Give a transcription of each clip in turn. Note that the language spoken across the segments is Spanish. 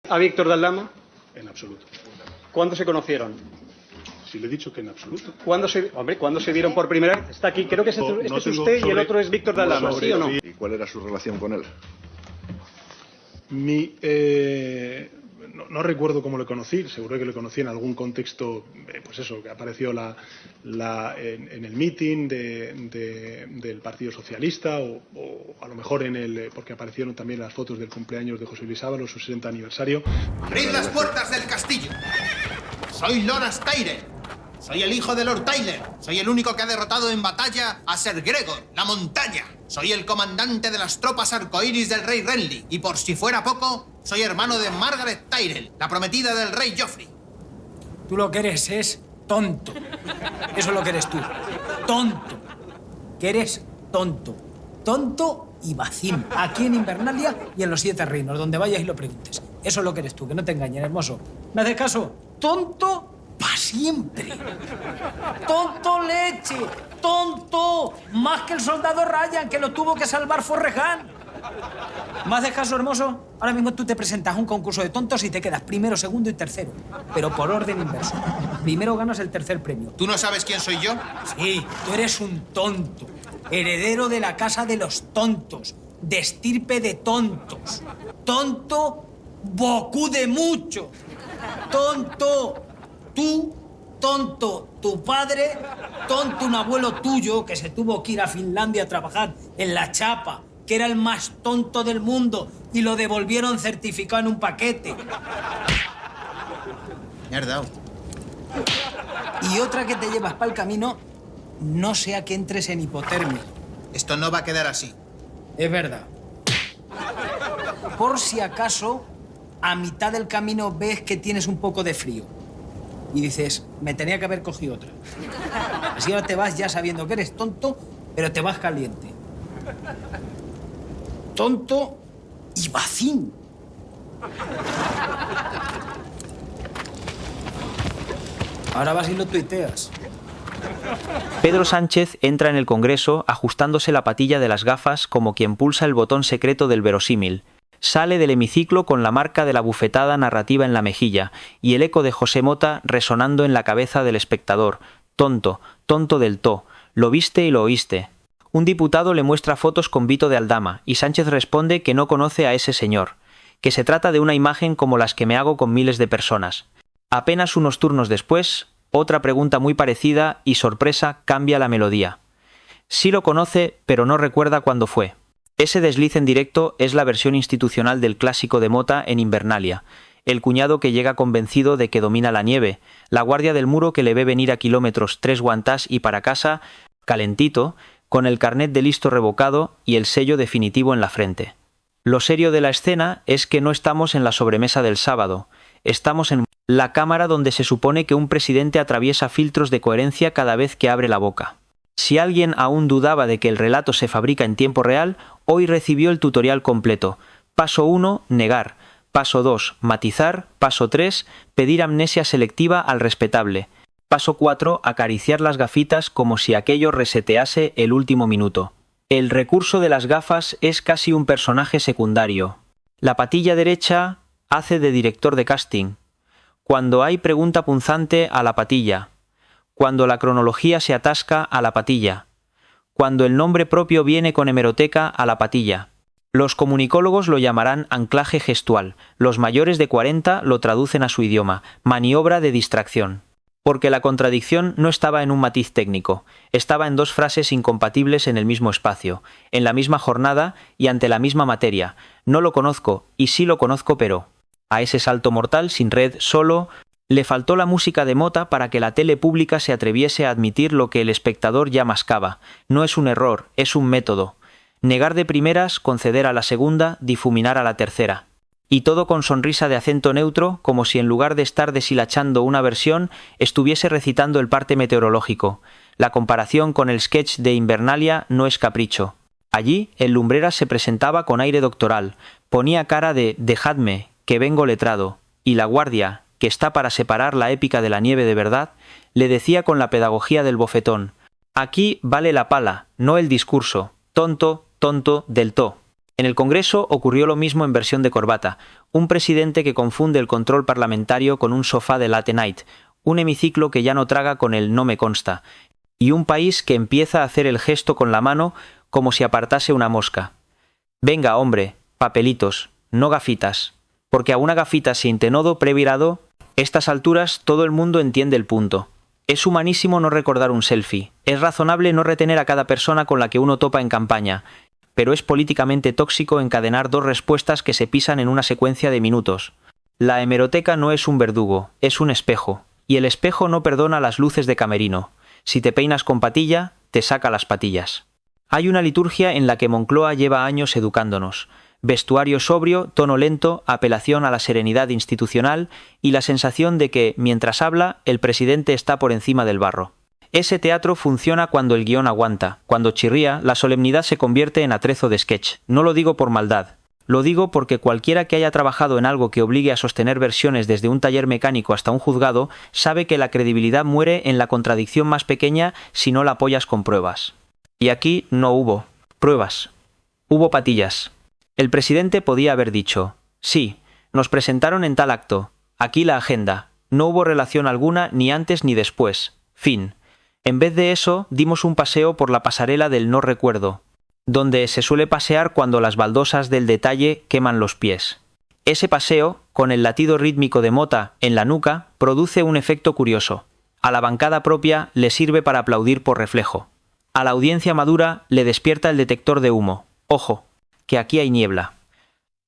¿A Víctor de Aldama? En absoluto. ¿Cuándo se conocieron? Si le he dicho que en absoluto. ¿Cuándo se vieron por primera vez? Está aquí, creo que este es usted y el otro es Víctor de Aldama, ¿sí o no? ¿Y cuál era su relación con él? No recuerdo cómo le conocí, seguro que le conocí en algún contexto, pues eso, que apareció en el meeting del Partido Socialista o a lo mejor porque aparecieron también las fotos del cumpleaños de José Luis Ábalos, su 60 aniversario. ¡Abrid las puertas del castillo! Soy Loras Tyrell. Soy el hijo de Lord Tyler. Soy el único que ha derrotado en batalla a Ser Gregor, la montaña. Soy el comandante de las tropas arcoíris del rey Renly. Y por si fuera poco, soy hermano de Margaret Tyrell, la prometida del rey Joffrey. Tú lo que eres es tonto. Eso es lo que eres tú. Tonto. Que eres tonto. Tonto y vacín. Aquí en Invernalia y en los 7 reinos, donde vayas y lo preguntes. Eso es lo que eres tú, que no te engañen, hermoso. ¿Me haces caso? Tonto para siempre. Tonto leche. Tonto. Más que el soldado Ryan, que lo tuvo que salvar Forrest. ¿Me haces caso, hermoso? Ahora mismo tú te presentas a un concurso de tontos y te quedas primero, segundo y tercero. Pero por orden inverso. Primero ganas el tercer premio. ¿Tú no sabes quién soy yo? Sí, tú eres un tonto. Heredero de la casa de los tontos. De estirpe de tontos. Tonto, bocú de mucho. Tonto, tú, tonto, tu padre, tonto, un abuelo tuyo que se tuvo que ir a Finlandia a trabajar en la chapa, que era el más tonto del mundo, y lo devolvieron certificado en un paquete. Mierda. Y otra que te llevas para el camino, no sea que entres en hipotermia. Esto no va a quedar así. Es verdad. Por si acaso, a mitad del camino ves que tienes un poco de frío. Y dices, me tenía que haber cogido otra. Así ahora te vas ya sabiendo que eres tonto, pero te vas caliente. Tonto y vacín. Ahora vas y lo tuiteas. Pedro Sánchez entra en el Congreso ajustándose la patilla de las gafas como quien pulsa el botón secreto del verosímil. Sale del hemiciclo con la marca de la bufetada narrativa en la mejilla y el eco de José Mota resonando en la cabeza del espectador. Tonto, tonto del to. Lo viste y lo oíste. Un diputado le muestra fotos con Vito de Aldama y Sánchez responde que no conoce a ese señor, que se trata de una imagen como las que me hago con miles de personas. Apenas unos turnos después, otra pregunta muy parecida y sorpresa cambia la melodía. Sí lo conoce, pero no recuerda cuándo fue. Ese desliz en directo es la versión institucional del clásico de Mota en Invernalia. El cuñado que llega convencido de que domina la nieve, la guardia del muro que le ve venir a kilómetros 3 guantás y para casa, calentito, con el carnet de listo revocado y el sello definitivo en la frente. Lo serio de la escena es que no estamos en la sobremesa del sábado, estamos en la cámara donde se supone que un presidente atraviesa filtros de coherencia cada vez que abre la boca. Si alguien aún dudaba de que el relato se fabrica en tiempo real, hoy recibió el tutorial completo. Paso 1, negar. Paso 2, matizar. Paso 3, pedir amnesia selectiva al respetable. Paso 4, acariciar las gafitas como si aquello resetease el último minuto. El recurso de las gafas es casi un personaje secundario. La patilla derecha hace de director de casting. Cuando hay pregunta punzante, a la patilla. Cuando la cronología se atasca, a la patilla. Cuando el nombre propio viene con hemeroteca, a la patilla. Los comunicólogos lo llamarán anclaje gestual, los mayores de 40 lo traducen a su idioma, maniobra de distracción. Porque la contradicción no estaba en un matiz técnico, estaba en dos frases incompatibles en el mismo espacio, en la misma jornada y ante la misma materia. No lo conozco, y sí lo conozco, pero... A ese salto mortal, sin red, solo... Le faltó la música de Mota para que la tele pública se atreviese a admitir lo que el espectador ya mascaba. No es un error, es un método. Negar de primeras, conceder a la segunda, difuminar a la tercera. Y todo con sonrisa de acento neutro, como si en lugar de estar deshilachando una versión, estuviese recitando el parte meteorológico. La comparación con el sketch de Invernalia no es capricho. Allí, el Lumbreras se presentaba con aire doctoral, ponía cara de «dejadme, que vengo letrado», y la guardia, que está para separar la épica de la nieve de verdad, le decía con la pedagogía del bofetón: «Aquí vale la pala, no el discurso, tonto, tonto del to». En el Congreso ocurrió lo mismo en versión de corbata, un presidente que confunde el control parlamentario con un sofá de late night, un hemiciclo que ya no traga con el no me consta, y un país que empieza a hacer el gesto con la mano como si apartase una mosca. Venga, hombre, papelitos, no gafitas, porque a una gafita sin tenodo previrado, estas alturas todo el mundo entiende el punto. Es humanísimo no recordar un selfie, es razonable no retener a cada persona con la que uno topa en campaña, pero es políticamente tóxico encadenar dos respuestas que se pisan en una secuencia de minutos. La hemeroteca no es un verdugo, es un espejo, y el espejo no perdona las luces de camerino. Si te peinas con patilla, te saca las patillas. Hay una liturgia en la que Moncloa lleva años educándonos. Vestuario sobrio, tono lento, apelación a la serenidad institucional y la sensación de que, mientras habla, el presidente está por encima del barro. Ese teatro funciona cuando el guión aguanta. Cuando chirría, la solemnidad se convierte en atrezo de sketch. No lo digo por maldad. Lo digo porque cualquiera que haya trabajado en algo que obligue a sostener versiones desde un taller mecánico hasta un juzgado sabe que la credibilidad muere en la contradicción más pequeña si no la apoyas con pruebas. Y aquí no hubo pruebas. Hubo patillas. El presidente podía haber dicho: sí, nos presentaron en tal acto. Aquí la agenda. No hubo relación alguna ni antes ni después. Fin. En vez de eso, dimos un paseo por la pasarela del no recuerdo, donde se suele pasear cuando las baldosas del detalle queman los pies. Ese paseo, con el latido rítmico de mota en la nuca, produce un efecto curioso. A la bancada propia le sirve para aplaudir por reflejo. A la audiencia madura le despierta el detector de humo. Ojo, que aquí hay niebla.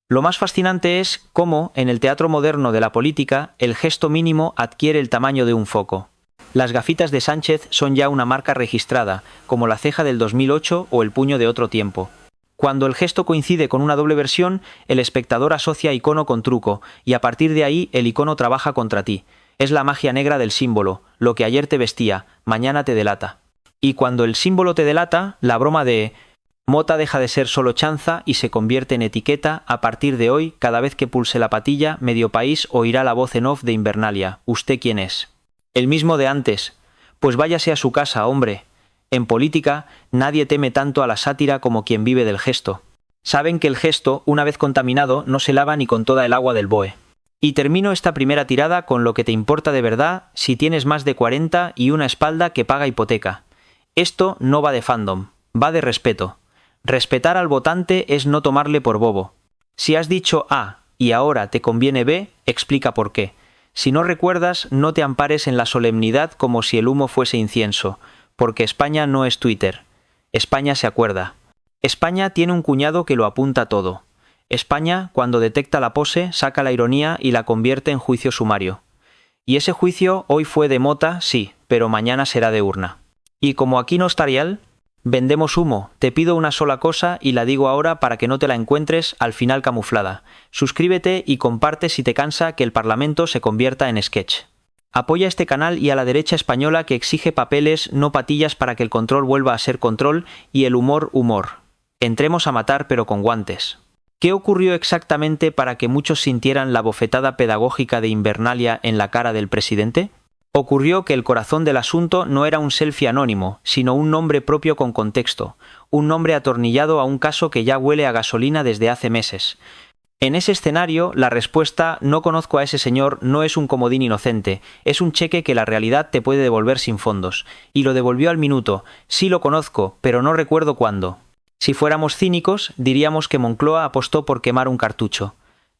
Lo más fascinante es cómo, en el teatro moderno de la política, el gesto mínimo adquiere el tamaño de un foco. Las gafitas de Sánchez son ya una marca registrada, como la ceja del 2008 o el puño de otro tiempo. Cuando el gesto coincide con una doble versión, el espectador asocia icono con truco, y a partir de ahí el icono trabaja contra ti. Es la magia negra del símbolo, lo que ayer te vestía, mañana te delata. Y cuando el símbolo te delata, la broma de Mota deja de ser solo chanza y se convierte en etiqueta, a partir de hoy, cada vez que pulse la patilla, medio país oirá la voz en off de Invernalia. ¿Usted quién es? El mismo de antes. Pues váyase a su casa, hombre. En política, nadie teme tanto a la sátira como quien vive del gesto. Saben que el gesto, una vez contaminado, no se lava ni con toda el agua del BOE. Y termino esta primera tirada con lo que te importa de verdad si tienes más de 40 y una espalda que paga hipoteca. Esto no va de fandom, va de respeto. Respetar al votante es no tomarle por bobo. Si has dicho A y ahora te conviene B, explica por qué. Si no recuerdas, no te ampares en la solemnidad como si el humo fuese incienso, porque España no es Twitter. España se acuerda. España tiene un cuñado que lo apunta todo. España, cuando detecta la pose, saca la ironía y la convierte en juicio sumario. Y ese juicio hoy fue de mota, sí, pero mañana será de urna. Y como aquí no está Rial, vendemos humo. Te pido una sola cosa y la digo ahora para que no te la encuentres al final camuflada. Suscríbete y comparte si te cansa que el Parlamento se convierta en sketch. Apoya este canal y a la derecha española que exige papeles, no patillas, para que el control vuelva a ser control y el humor humor. Entremos a matar pero con guantes. ¿Qué ocurrió exactamente para que muchos sintieran la bofetada pedagógica de Invernalia en la cara del presidente? Ocurrió que el corazón del asunto no era un selfie anónimo, sino un nombre propio con contexto, un nombre atornillado a un caso que ya huele a gasolina desde hace meses. En ese escenario, la respuesta «no conozco a ese señor» no es un comodín inocente, es un cheque que la realidad te puede devolver sin fondos. Y lo devolvió al minuto. Sí lo conozco, pero no recuerdo cuándo. Si fuéramos cínicos, diríamos que Moncloa apostó por quemar un cartucho.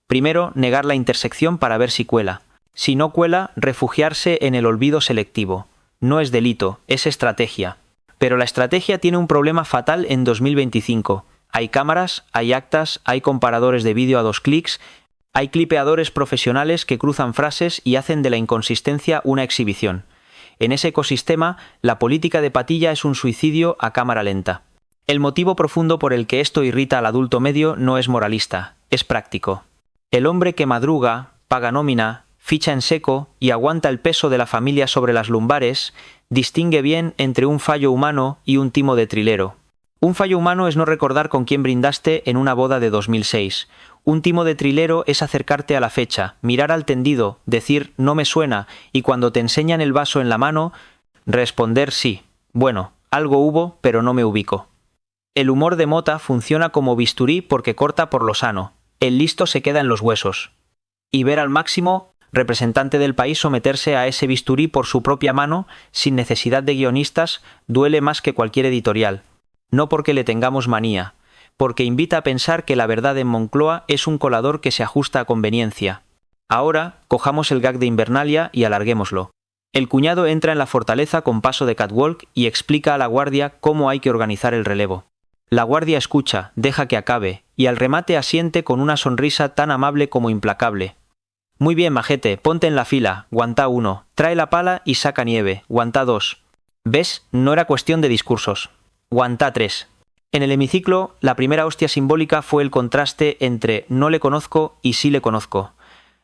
Primero, negar la intersección para ver si cuela. Si no cuela, refugiarse en el olvido selectivo. No es delito, es estrategia. Pero la estrategia tiene un problema fatal en 2025. Hay cámaras, hay actas, hay comparadores de vídeo a 2 clics, hay clipeadores profesionales que cruzan frases y hacen de la inconsistencia una exhibición. En ese ecosistema, la política de patilla es un suicidio a cámara lenta. El motivo profundo por el que esto irrita al adulto medio no es moralista, es práctico. El hombre que madruga, paga nómina, ficha en seco y aguanta el peso de la familia sobre las lumbares, distingue bien entre un fallo humano y un timo de trilero. Un fallo humano es no recordar con quién brindaste en una boda de 2006. Un timo de trilero es acercarte a la fecha, mirar al tendido, decir «no me suena» y cuando te enseñan el vaso en la mano, responder «sí». Bueno, algo hubo, pero no me ubico. El humor de Mota funciona como bisturí porque corta por lo sano. El listo se queda en los huesos. Y ver al Máximo, representante del país, someterse a ese bisturí por su propia mano, sin necesidad de guionistas, duele más que cualquier editorial. No porque le tengamos manía, porque invita a pensar que la verdad en Moncloa es un colador que se ajusta a conveniencia. Ahora, cojamos el gag de Invernalia y alarguémoslo. El cuñado entra en la fortaleza con paso de catwalk y explica a la guardia cómo hay que organizar el relevo. La guardia escucha, deja que acabe, y al remate asiente con una sonrisa tan amable como implacable. Muy bien, majete, ponte en la fila, guantá 1, trae la pala y saca nieve, guantá 2. ¿Ves? No era cuestión de discursos. Guantá 3. En el hemiciclo, la primera hostia simbólica fue el contraste entre no le conozco y sí le conozco.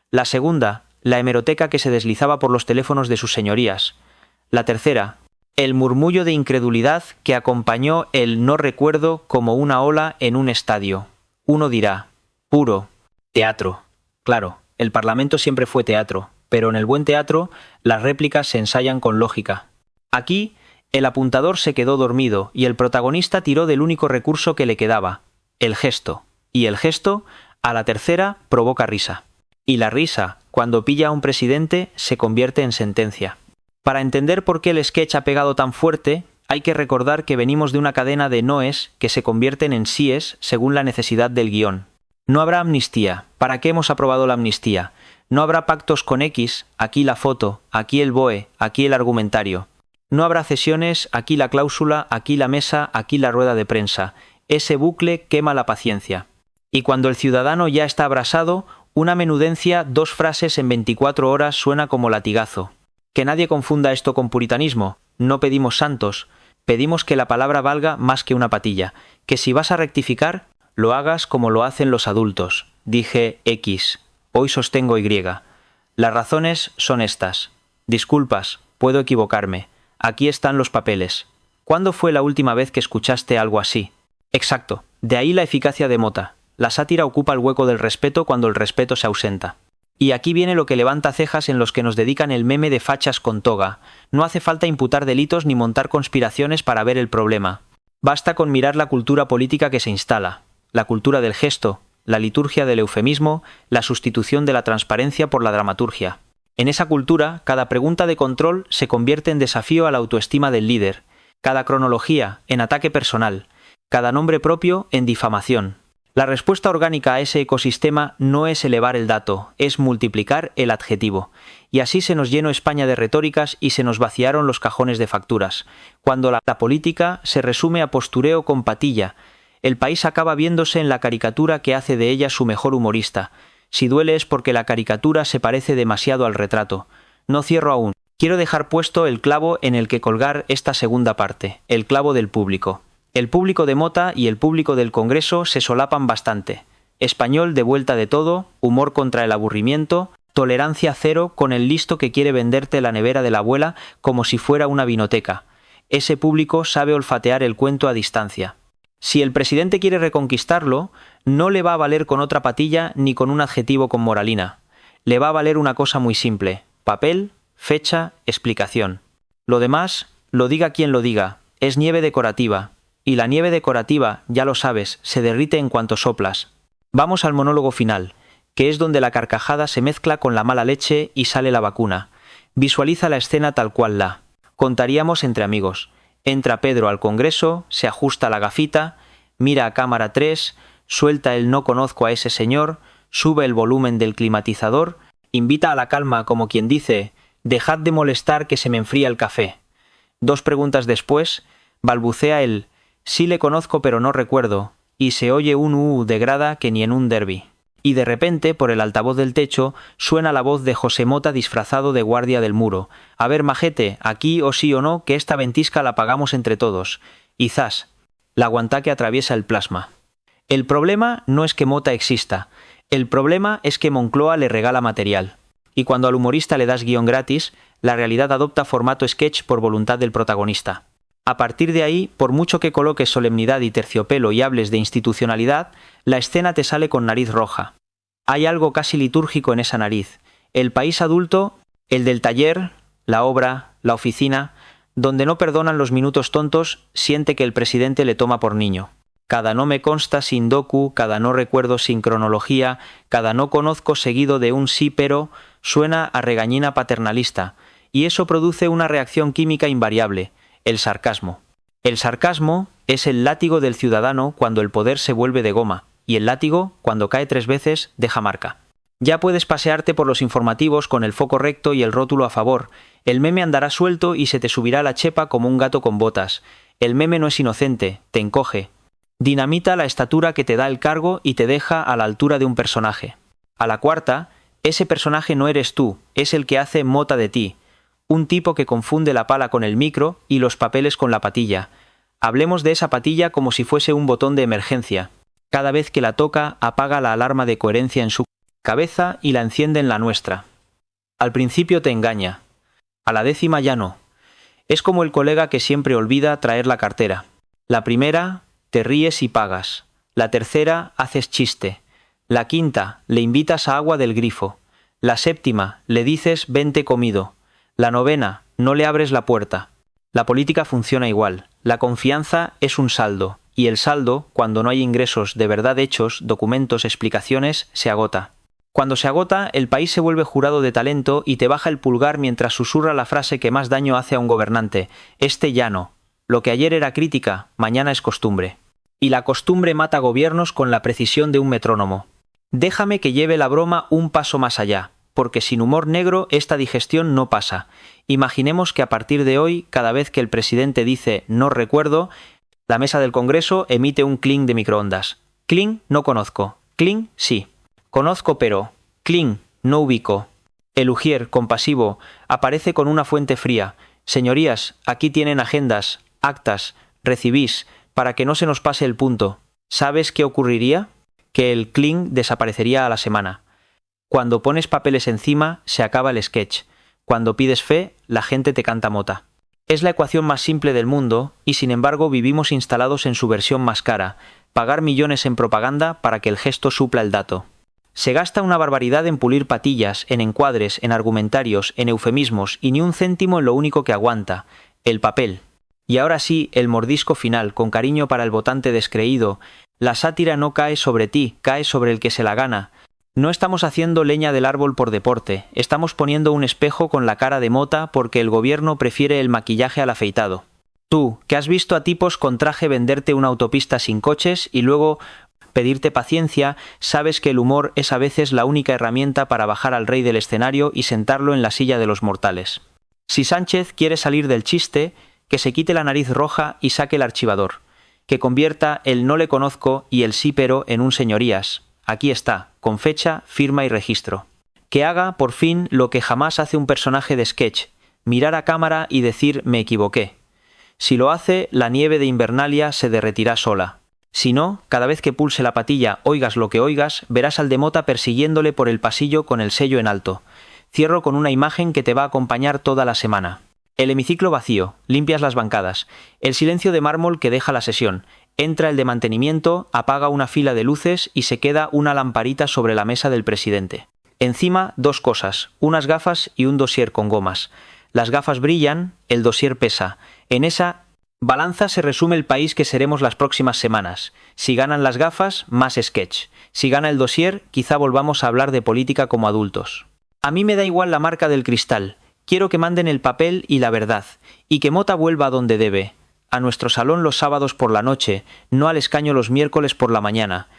La segunda, la hemeroteca que se deslizaba por los teléfonos de sus señorías. La tercera, el murmullo de incredulidad que acompañó el no recuerdo como una ola en un estadio. Uno dirá, puro, teatro. Claro, el Parlamento siempre fue teatro, pero en el buen teatro las réplicas se ensayan con lógica. Aquí, el apuntador se quedó dormido y el protagonista tiró del único recurso que le quedaba, el gesto. Y el gesto, a la tercera, provoca risa. Y la risa, cuando pilla a un presidente, se convierte en sentencia. Para entender por qué el sketch ha pegado tan fuerte, hay que recordar que venimos de una cadena de noes que se convierten en síes según la necesidad del guión. No habrá amnistía. ¿Para qué hemos aprobado la amnistía? No habrá pactos con X, aquí la foto, aquí el BOE, aquí el argumentario. No habrá cesiones, aquí la cláusula, aquí la mesa, aquí la rueda de prensa. Ese bucle quema la paciencia. Y cuando el ciudadano ya está abrasado, una menudencia, 2 frases en 24 horas suena como latigazo. Que nadie confunda esto con puritanismo. No pedimos santos. Pedimos que la palabra valga más que una patilla. Que si vas a rectificar, lo hagas como lo hacen los adultos. Dije X. Hoy sostengo Y. Las razones son estas. Disculpas, puedo equivocarme. Aquí están los papeles. ¿Cuándo fue la última vez que escuchaste algo así? Exacto. De ahí la eficacia de Mota. La sátira ocupa el hueco del respeto cuando el respeto se ausenta. Y aquí viene lo que levanta cejas en los que nos dedican el meme de fachas con toga. No hace falta imputar delitos ni montar conspiraciones para ver el problema. Basta con mirar la cultura política que se instala. La cultura del gesto, la liturgia del eufemismo, la sustitución de la transparencia por la dramaturgia. En esa cultura, cada pregunta de control se convierte en desafío a la autoestima del líder, cada cronología en ataque personal, cada nombre propio en difamación. La respuesta orgánica a ese ecosistema no es elevar el dato, es multiplicar el adjetivo. Y así se nos llenó España de retóricas y se nos vaciaron los cajones de facturas. Cuando la política se resume a postureo con patilla, el país acaba viéndose en la caricatura que hace de ella su mejor humorista. Si duele es porque la caricatura se parece demasiado al retrato. No cierro aún. Quiero dejar puesto el clavo en el que colgar esta segunda parte, el clavo del público. El público de Mota y el público del Congreso se solapan bastante. Español de vuelta de todo, humor contra el aburrimiento, tolerancia cero con el listo que quiere venderte la nevera de la abuela como si fuera una vinoteca. Ese público sabe olfatear el cuento a distancia. Si el presidente quiere reconquistarlo, no le va a valer con otra patilla ni con un adjetivo con moralina. Le va a valer una cosa muy simple: papel, fecha, explicación. Lo demás, lo diga quien lo diga, es nieve decorativa. Y la nieve decorativa, ya lo sabes, se derrite en cuanto soplas. Vamos al monólogo final, que es donde la carcajada se mezcla con la mala leche y sale la vacuna. Visualiza la escena tal cual la contaríamos entre amigos. Entra Pedro al Congreso, se ajusta la gafita, mira a cámara 3, suelta el no conozco a ese señor, sube el volumen del climatizador, invita a la calma como quien dice, dejad de molestar que se me enfría el café. 2 preguntas después, balbucea el sí le conozco pero no recuerdo, y se oye un de grada que ni en un derbi. Y de repente, por el altavoz del techo, suena la voz de José Mota disfrazado de guardia del muro. A ver, majete, aquí o sí o no, que esta ventisca la pagamos entre todos. Y zas, la guantá que atraviesa el plasma. El problema no es que Mota exista. El problema es que Moncloa le regala material. Y cuando al humorista le das guión gratis, la realidad adopta formato sketch por voluntad del protagonista. A partir de ahí, por mucho que coloques solemnidad y terciopelo y hables de institucionalidad, la escena te sale con nariz roja. Hay algo casi litúrgico en esa nariz. El país adulto, el del taller, la obra, la oficina, donde no perdonan los minutos tontos, siente que el presidente le toma por niño. Cada no me consta sin docu, cada no recuerdo sin cronología, cada no conozco seguido de un sí pero, suena a regañina paternalista, y eso produce una reacción química invariable, el sarcasmo. El sarcasmo es el látigo del ciudadano cuando el poder se vuelve de goma, y el látigo, cuando cae 3 veces, deja marca. Ya puedes pasearte por los informativos con el foco recto y el rótulo a favor. El meme andará suelto y se te subirá la chepa como un gato con botas. El meme no es inocente, te encoge. Dinamita la estatura que te da el cargo y te deja a la altura de un personaje. A la cuarta, ese personaje no eres tú, es el que hace mota de ti. Un tipo que confunde la pala con el micro y los papeles con la patilla. Hablemos de esa patilla como si fuese un botón de emergencia. Cada vez que la toca, apaga la alarma de coherencia en su cabeza y la enciende en la nuestra. Al principio te engaña. A la 10ª ya no. Es como el colega que siempre olvida traer la cartera. La primera, te ríes y pagas. La tercera, haces chiste. La quinta, le invitas a agua del grifo. La séptima, le dices vente comido. La novena, no le abres la puerta. La política funciona igual. La confianza es un saldo. Y el saldo, cuando no hay ingresos de verdad hechos, documentos, explicaciones, se agota. Cuando se agota, el país se vuelve jurado de talento y te baja el pulgar mientras susurra la frase que más daño hace a un gobernante. Este ya no. Lo que ayer era crítica, mañana es costumbre. Y la costumbre mata gobiernos con la precisión de un metrónomo. Déjame que lleve la broma un paso más allá, porque sin humor negro esta digestión no pasa. Imaginemos que a partir de hoy, cada vez que el presidente dice no recuerdo, la mesa del Congreso emite un cling de microondas. Cling, no conozco. Cling, sí. Conozco pero. Cling, no ubico. El ujier, compasivo, aparece con una fuente fría. Señorías, aquí tienen agendas, actas, recibís, para que no se nos pase el punto. ¿Sabes qué ocurriría? Que el cling desaparecería a la semana. Cuando pones papeles encima, se acaba el sketch. Cuando pides fe, la gente te canta mota. Es la ecuación más simple del mundo, y sin embargo vivimos instalados en su versión más cara, pagar millones en propaganda para que el gesto supla el dato. Se gasta una barbaridad en pulir patillas, en encuadres, en argumentarios, en eufemismos, y ni un céntimo en lo único que aguanta, el papel. Y ahora sí, el mordisco final, con cariño para el votante descreído. La sátira no cae sobre ti, cae sobre el que se la gana. No estamos haciendo leña del árbol por deporte, estamos poniendo un espejo con la cara de mota porque el gobierno prefiere el maquillaje al afeitado. Tú, que has visto a tipos con traje venderte una autopista sin coches y luego pedirte paciencia, sabes que el humor es a veces la única herramienta para bajar al rey del escenario y sentarlo en la silla de los mortales. Si Sánchez quiere salir del chiste, que se quite la nariz roja y saque el archivador, que convierta el no le conozco y el sí pero en un señorías. Aquí está, con fecha, firma y registro. Que haga, por fin, lo que jamás hace un personaje de sketch, mirar a cámara y decir me equivoqué. Si lo hace, la nieve de Invernalia se derretirá sola. Si no, cada vez que pulse la patilla, oigas lo que oigas, verás al de Mota persiguiéndole por el pasillo con el sello en alto. Cierro con una imagen que te va a acompañar toda la semana. El hemiciclo vacío, limpias las bancadas, el silencio de mármol que deja la sesión, entra el de mantenimiento, apaga una fila de luces y se queda una lamparita sobre la mesa del presidente. Encima, 2 cosas, unas gafas y un dossier con gomas. Las gafas brillan, el dossier pesa. En esa balanza se resume el país que seremos las próximas semanas. Si ganan las gafas, más sketch. Si gana el dossier, quizá volvamos a hablar de política como adultos. A mí me da igual la marca del cristal. Quiero que manden el papel y la verdad, y que Mota vuelva a donde debe. A nuestro salón los sábados por la noche, no al escaño los miércoles por la mañana.